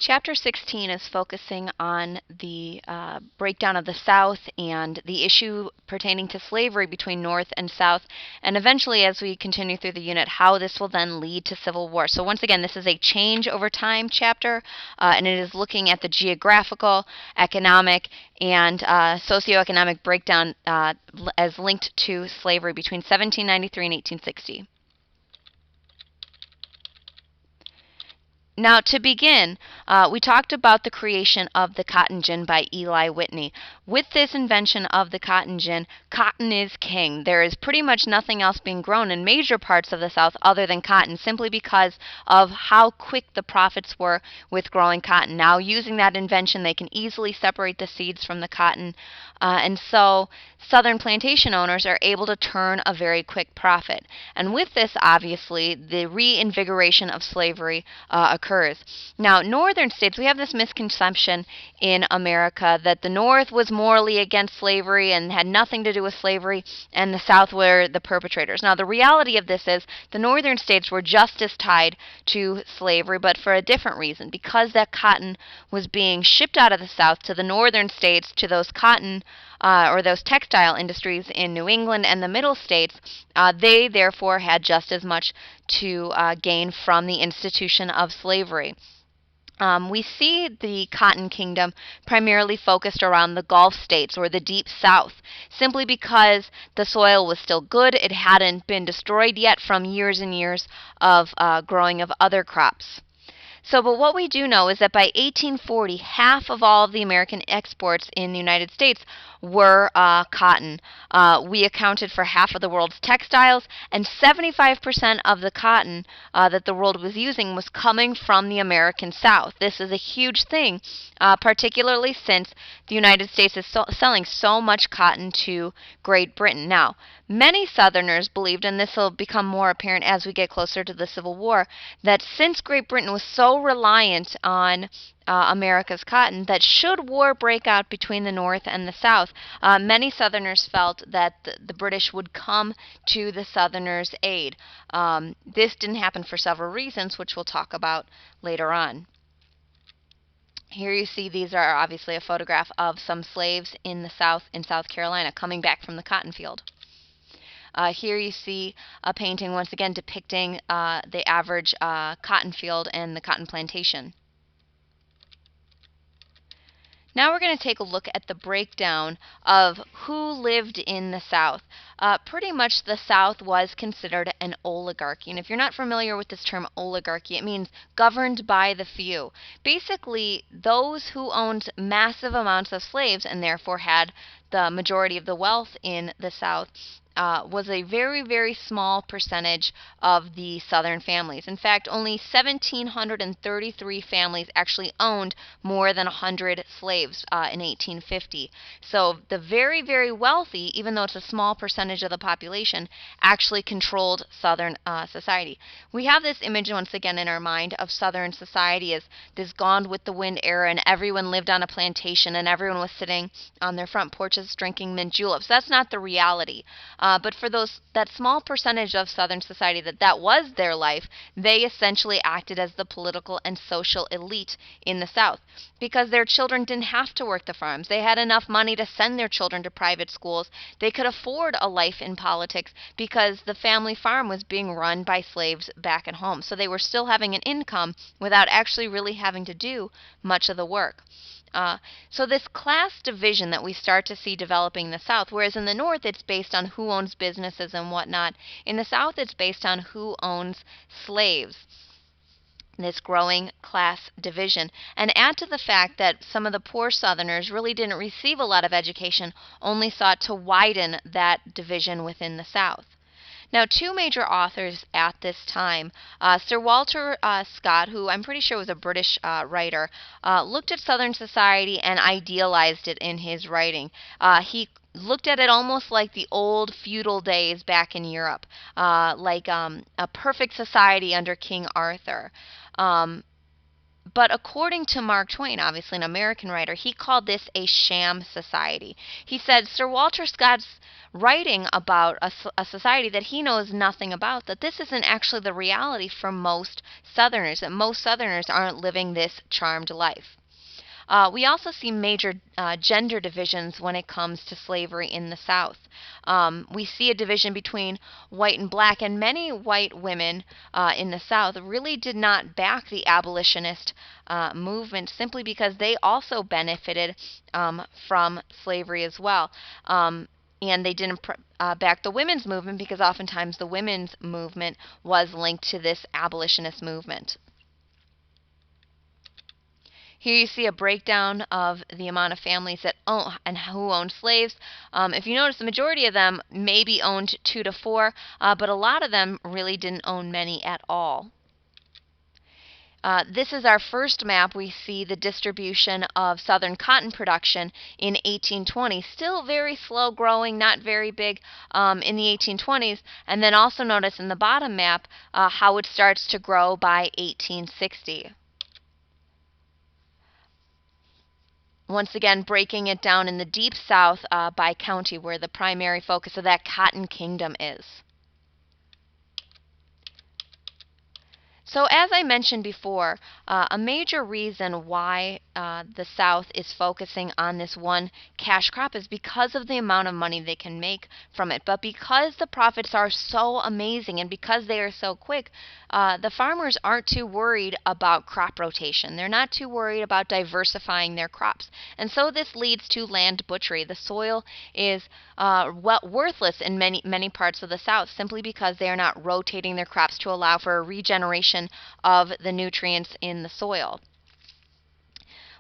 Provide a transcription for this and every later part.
Chapter 16 is focusing on the breakdown of the South and the issue pertaining to slavery between North and South, and eventually, as we continue through the unit, how this will then lead to civil war. So once again, this is a change over time chapter, and it is looking at the geographical, economic, and socioeconomic breakdown as linked to slavery between 1793 and 1860. Now, to begin, we talked about the creation of the cotton gin by Eli Whitney. With this invention of the cotton gin, cotton is king. There is pretty much nothing else being grown in major parts of the South other than cotton, simply because of how quick the profits were with growing cotton. Now, using that invention, they can easily separate the seeds from the cotton, and so Southern plantation owners are able to turn a very quick profit. And with this, obviously, the reinvigoration of slavery occurs. Now, northern states, we have this misconception in America that the North was morally against slavery and had nothing to do with slavery, and the South were the perpetrators. Now, the reality of this is the northern states were just as tied to slavery, but for a different reason. Because that cotton was being shipped out of the South to the northern states, to those cotton or those textile industries in New England and the middle states, they therefore had just as much to gain from the institution of slavery. We see the Cotton Kingdom primarily focused around the Gulf states or the Deep South, simply because the soil was still good. It hadn't been destroyed yet from years and years of growing of other crops. But what we do know is that by 1840, half of all of the American exports in the United States were cotton. We accounted for half of the world's textiles, and 75% of the cotton that the world was using was coming from the American South. This is a huge thing, particularly since the United States is selling so much cotton to Great Britain. Now, many Southerners believed, and this will become more apparent as we get closer to the Civil War, that since Great Britain was so reliant on America's cotton, that should war break out between the North and the South, many Southerners felt that the British would come to the Southerners' aid. This didn't happen for several reasons, which we'll talk about later on. Here you see these are obviously a photograph of some slaves in the South, in South Carolina, coming back from the cotton field. Here you see a painting once again depicting the average cotton field and the cotton plantation. Now we're going to take a look at the breakdown of who lived in the South. Pretty much the South was considered an oligarchy. And if you're not familiar with this term oligarchy, it means governed by the few. Basically, those who owned massive amounts of slaves and therefore had the majority of the wealth in the South was a very, very small percentage of the Southern families. In fact, only 1,733 families actually owned more than 100 slaves in 1850. So the very, very wealthy, even though it's a small percentage of the population, actually controlled Southern society. We have this image once again in our mind of Southern society as this Gone with the Wind era, and everyone lived on a plantation and everyone was sitting on their front porches drinking mint juleps. That's not the reality. But for that small percentage of Southern society that was their life, they essentially acted as the political and social elite in the South because their children didn't have to work the farms. They had enough money to send their children to private schools. They could afford a life in politics because the family farm was being run by slaves back at home. So they were still having an income without actually really having to do much of the work. So this class division that we start to see developing in the South, whereas in the North it's based on who owns businesses and whatnot, in the South it's based on who owns slaves. This growing class division. And add to the fact that some of the poor Southerners really didn't receive a lot of education, only sought to widen that division within the South. Now, two major authors at this time, Sir Walter Scott, who I'm pretty sure was a British writer, looked at Southern society and idealized it in his writing. He looked at it almost like the old feudal days back in Europe, like a perfect society under King Arthur. But according to Mark Twain, obviously an American writer, he called this a sham society. He said Sir Walter Scott's writing about a society that he knows nothing about, that this isn't actually the reality for most Southerners, that most Southerners aren't living this charmed life. We also see major gender divisions when it comes to slavery in the South. We see a division between white and black, and many white women in the South really did not back the abolitionist movement simply because they also benefited from slavery as well. And they didn't back the women's movement because oftentimes the women's movement was linked to this abolitionist movement. Here you see a breakdown of the amount of families that own and who own slaves. If you notice, the majority of them maybe owned 2 to 4, but a lot of them really didn't own many at all. This is our first map. We see the distribution of Southern cotton production in 1820. Still very slow growing, not very big in the 1820s. And then also notice in the bottom map how it starts to grow by 1860. Once again, breaking it down in the deep South by county, where the primary focus of that cotton kingdom is. So as I mentioned before, a major reason why the South is focusing on this one cash crop is because of the amount of money they can make from it. But because the profits are so amazing and because they are so quick, the farmers aren't too worried about crop rotation. They're not too worried about diversifying their crops. And so this leads to land butchery. The soil is worthless in many parts of the South simply because they are not rotating their crops to allow for a regeneration of the nutrients in the soil.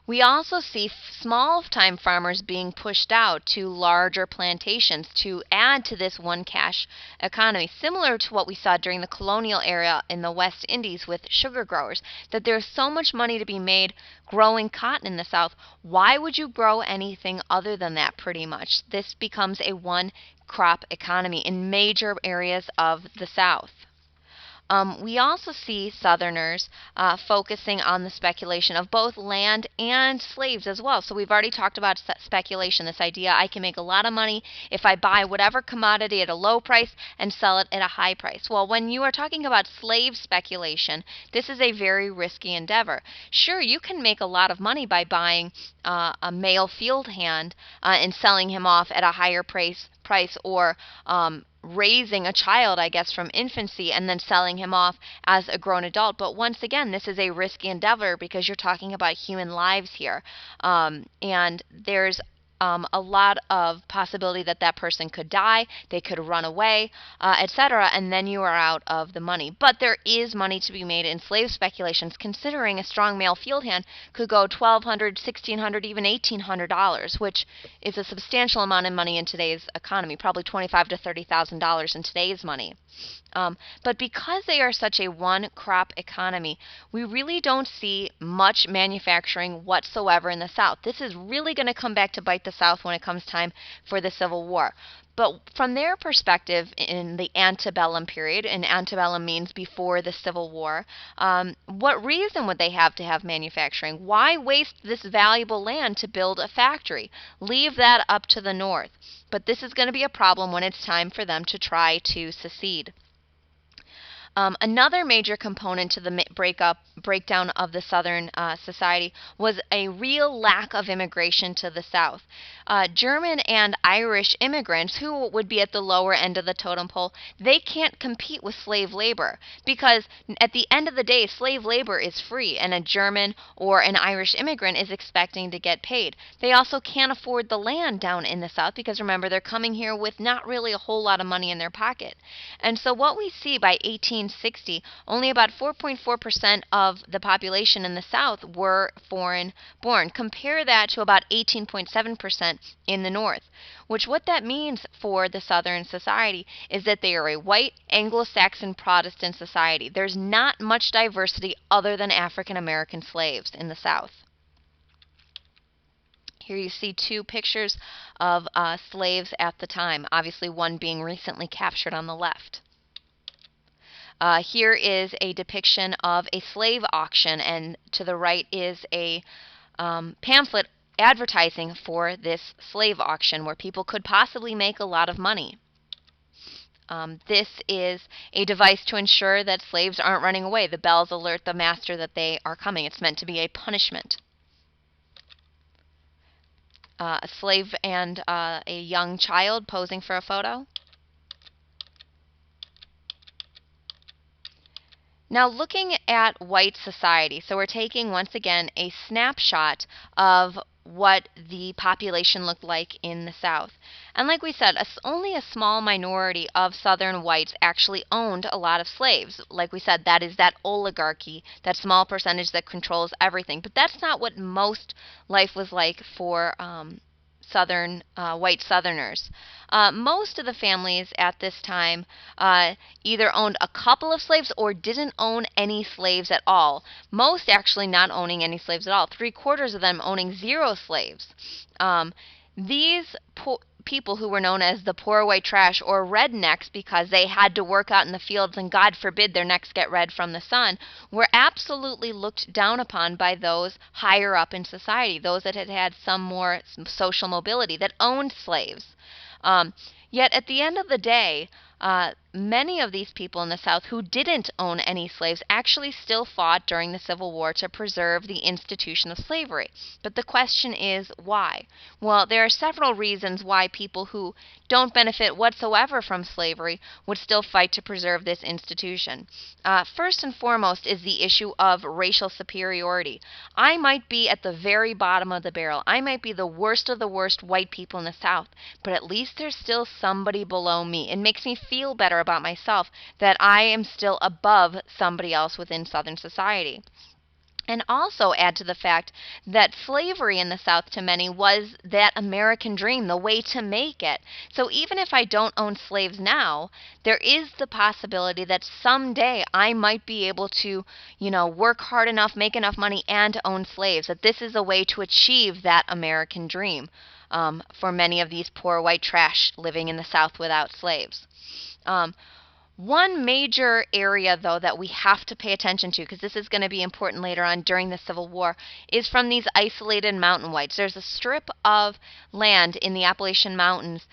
We also see small-time farmers being pushed out to larger plantations to add to this one cash economy, similar to what we saw during the colonial era in the West Indies with sugar growers, that there's so much money to be made growing cotton in the South. Why would you grow anything other than that pretty much? This becomes a one-crop economy in major areas of the South. We also see Southerners focusing on the speculation of both land and slaves as well. So we've already talked about speculation, this idea I can make a lot of money if I buy whatever commodity at a low price and sell it at a high price. Well, when you are talking about slave speculation, this is a very risky endeavor. Sure, you can make a lot of money by buying a male field hand and selling him off at a higher price or raising a child, I guess, from infancy and then selling him off as a grown adult. But once again, this is a risky endeavor because you're talking about human lives here. And there's a lot of possibility that that person could die, they could run away, etc., and then you are out of the money. But there is money to be made in slave speculations, considering a strong male field hand could go $1,200, $1,600, even $1,800, which is a substantial amount of money in today's economy, probably $25,000 to $30,000 in today's money. But because they are such a one-crop economy, we really don't see much manufacturing whatsoever in the South. This is really going to come back to bite the South when it comes time for the Civil War. But from their perspective in the antebellum period, and antebellum means before the Civil War, what reason would they have to have manufacturing? Why waste this valuable land to build a factory? Leave that up to the North. But this is going to be a problem when it's time for them to try to secede. Another major component to the breakdown of the Southern society was a real lack of immigration to the South. German and Irish immigrants, who would be at the lower end of the totem pole, they can't compete with slave labor because at the end of the day, slave labor is free and a German or an Irish immigrant is expecting to get paid. They also can't afford the land down in the South because remember, they're coming here with not really a whole lot of money in their pocket. And so what we see by 1860, only about 4.4% of the population in the South were foreign born. Compare that to about 18.7% in the North, which what that means for the Southern society is that they are a white Anglo-Saxon Protestant society. There's not much diversity other than African American slaves in the South. Here you see two pictures of slaves at the time, obviously one being recently captured on the left. Here is a depiction of a slave auction, and to the right is a pamphlet advertising for this slave auction where people could possibly make a lot of money. This is a device to ensure that slaves aren't running away. The bells alert the master that they are coming. It's meant to be a punishment. A slave and a young child posing for a photo. Now looking at white society, so we're taking once again a snapshot of what the population looked like in the South. And like we said, only a small minority of Southern whites actually owned a lot of slaves. Like we said, that is that oligarchy, that small percentage that controls everything. But that's not what most life was like for white Southerners. Most of the families at this time either owned a couple of slaves or didn't own any slaves at all. Most actually not owning any slaves at all. 3/4 of them owning 0 slaves. These people who were known as the poor white trash or rednecks because they had to work out in the fields and God forbid their necks get red from the sun, were absolutely looked down upon by those higher up in society, those that had had some more social mobility, that owned slaves. Yet at the end of the day, many of these people in the South who didn't own any slaves actually still fought during the Civil War to preserve the institution of slavery. But the question is, why? Well, there are several reasons why people who don't benefit whatsoever from slavery would still fight to preserve this institution. First and foremost is the issue of racial superiority. I might be at the very bottom of the barrel. I might be the worst of the worst white people in the South, but at least there's still somebody below me. It makes me feel better about myself that I am still above somebody else within Southern society. And also add to the fact that slavery in the South to many was that American dream, the way to make it. So even if I don't own slaves now, there is the possibility that someday I might be able to, work hard enough, make enough money, and own slaves. That this is a way to achieve that American dream for many of these poor white trash living in the South without slaves. One major area, though, that we have to pay attention to, because this is going to be important later on during the Civil War, is from these isolated mountain whites. There's a strip of land in the Appalachian Mountains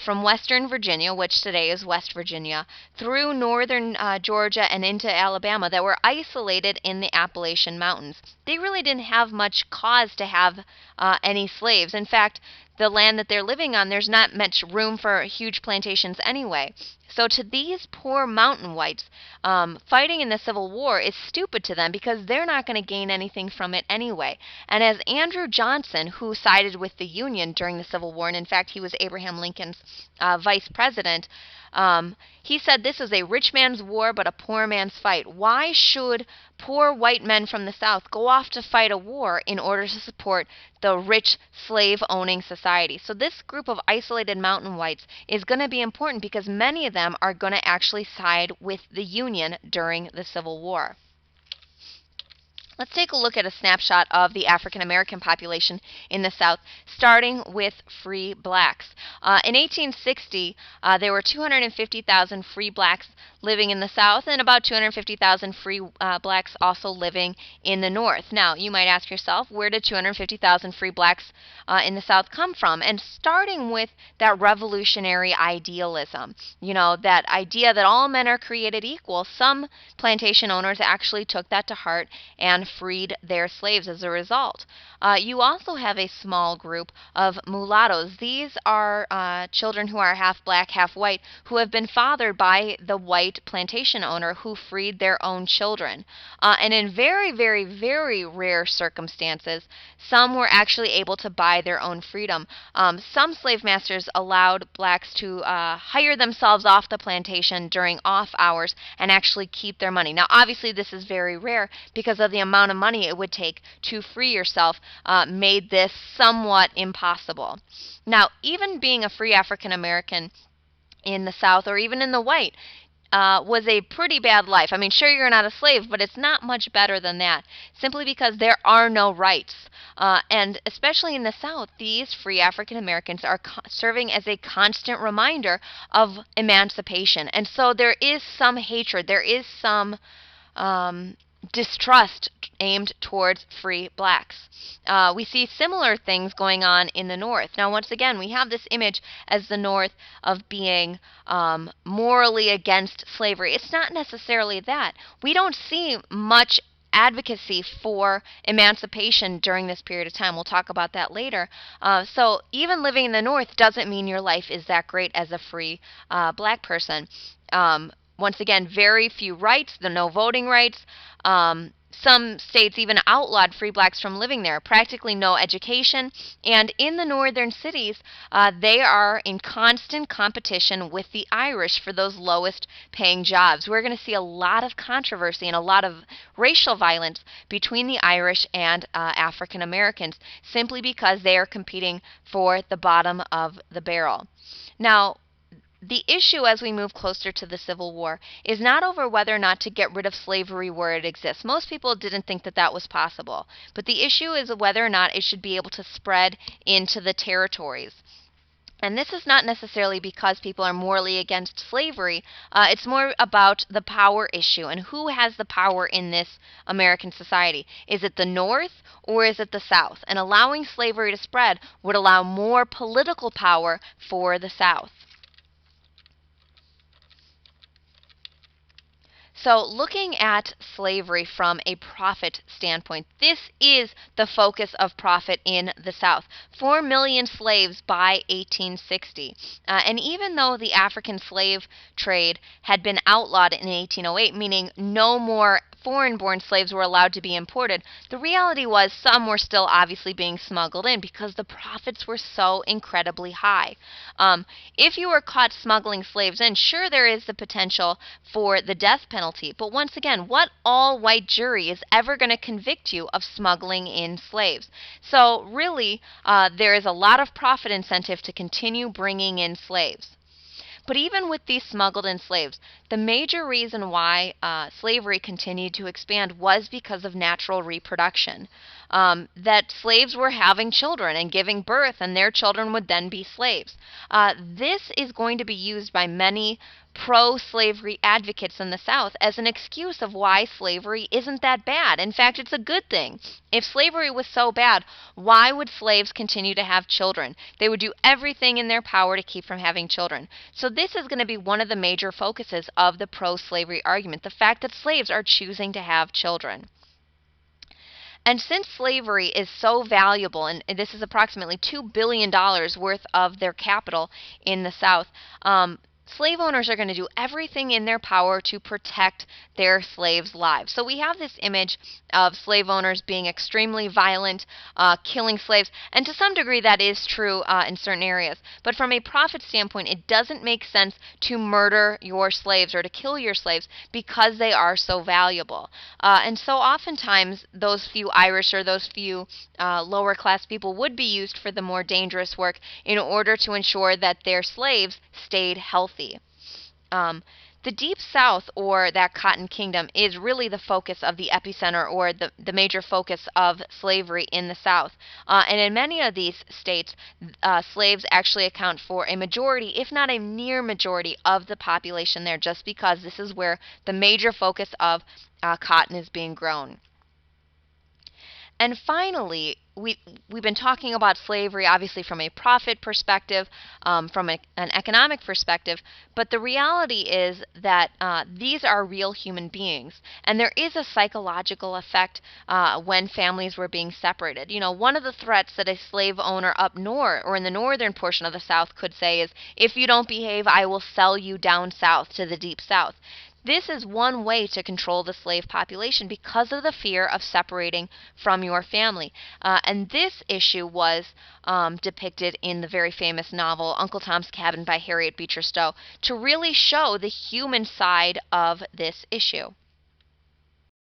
from western Virginia, which today is West Virginia, through northern Georgia and into Alabama that were isolated in the Appalachian Mountains. They really didn't have much cause to have any slaves. In fact, the land that they're living on, there's not much room for huge plantations anyway. So to these poor mountain whites, fighting in the Civil War is stupid to them because they're not going to gain anything from it anyway. And as Andrew Johnson, who sided with the Union during the Civil War, and in fact he was Abraham Lincoln's vice president, he said this is a rich man's war but a poor man's fight. Why should poor white men from the South go off to fight a war in order to support the rich slave-owning society? So this group of isolated mountain whites is going to be important because many of them are going to actually side with the Union during the Civil War. Let's take a look at a snapshot of the African American population in the South, starting with free blacks. In 1860, there were 250,000 free blacks living in the South and about 250,000 free blacks also living in the North. Now, you might ask yourself, where did 250,000 free blacks in the South come from? And starting with that revolutionary idealism, that idea that all men are created equal, some plantation owners actually took that to heart and freed their slaves as a result. You also have a small group of mulattoes. These are children who are half black, half white, who have been fathered by the white plantation owner who freed their own children. And in very, very, very rare circumstances, some were actually able to buy their own freedom. Some slave masters allowed blacks to hire themselves off the plantation during off hours and actually keep their money. Now, obviously, this is very rare because of the amount of money it would take to free yourself made this somewhat impossible. Now, even being a free African American in the South or even in the white, was a pretty bad life. I mean, sure, you're not a slave, but it's not much better than that, simply because there are no rights. And especially in the South, these free African Americans are serving as a constant reminder of emancipation. And so there is some hatred, there is some distrust aimed towards free blacks. We see similar things going on in the North. Now, once again, we have this image as the North of being morally against slavery. It's not necessarily that. We don't see much advocacy for emancipation during this period of time. We'll talk about that later. So even living in the North doesn't mean your life is that great as a free black person. Once again, very few rights, the no voting rights. Some states even outlawed free blacks from living there, practically no education. And in the northern cities, they are in constant competition with the Irish for those lowest paying jobs. We're going to see a lot of controversy and a lot of racial violence between the Irish and African Americans, simply because they are competing for the bottom of the barrel. Now, the issue as we move closer to the Civil War is not over whether or not to get rid of slavery where it exists. Most people didn't think that that was possible. But the issue is whether or not it should be able to spread into the territories. And this is not necessarily because people are morally against slavery. It's more about the power issue and who has the power in this American society. Is it the North or is it the South? And allowing slavery to spread would allow more political power for the South. So looking at slavery from a profit standpoint, this is the focus of profit in the South. 4 million slaves by 1860. And even though the African slave trade had been outlawed in 1808, meaning no more foreign-born slaves were allowed to be imported, the reality was some were still obviously being smuggled in because the profits were so incredibly high. If you were caught smuggling slaves in, sure, there is the potential for the death penalty, but once again, what all-white jury is ever going to convict you of smuggling in slaves? So really, there is a lot of profit incentive to continue bringing in slaves. But even with these smuggled in slaves, the major reason why slavery continued to expand was because of natural reproduction. That slaves were having children and giving birth, and their children would then be slaves. This is going to be used by many pro-slavery advocates in the South as an excuse of why slavery isn't that bad. In fact, it's a good thing. If slavery was so bad, why would slaves continue to have children? They would do everything in their power to keep from having children. So this is going to be one of the major focuses of the pro-slavery argument, the fact that slaves are choosing to have children. And since slavery is so valuable, and this is approximately $2 billion worth of their capital in the South, slave owners are going to do everything in their power to protect their slaves' lives. So we have this image of slave owners being extremely violent, killing slaves, and to some degree that is true in certain areas. But from a profit standpoint, it doesn't make sense to murder your slaves or to kill your slaves because they are so valuable. And so oftentimes those few Irish or those few lower class people would be used for the more dangerous work in order to ensure that their slaves stayed healthy. The Deep South, or that Cotton Kingdom, is really the focus of the epicenter or the major focus of slavery in the South. And in many of these states, slaves actually account for a majority, if not a near majority, of the population there, just because this is where the major focus of cotton is being grown. And finally, we've been talking about slavery obviously from a profit perspective, from an economic perspective, but the reality is that these are real human beings, and there is a psychological effect when families were being separated. You know, one of the threats that a slave owner up north or in the northern portion of the South could say is, if you don't behave, I will sell you down south to the Deep South. This is one way to control the slave population because of the fear of separating from your family. And this issue was depicted in the very famous novel Uncle Tom's Cabin by Harriet Beecher Stowe to really show the human side of this issue.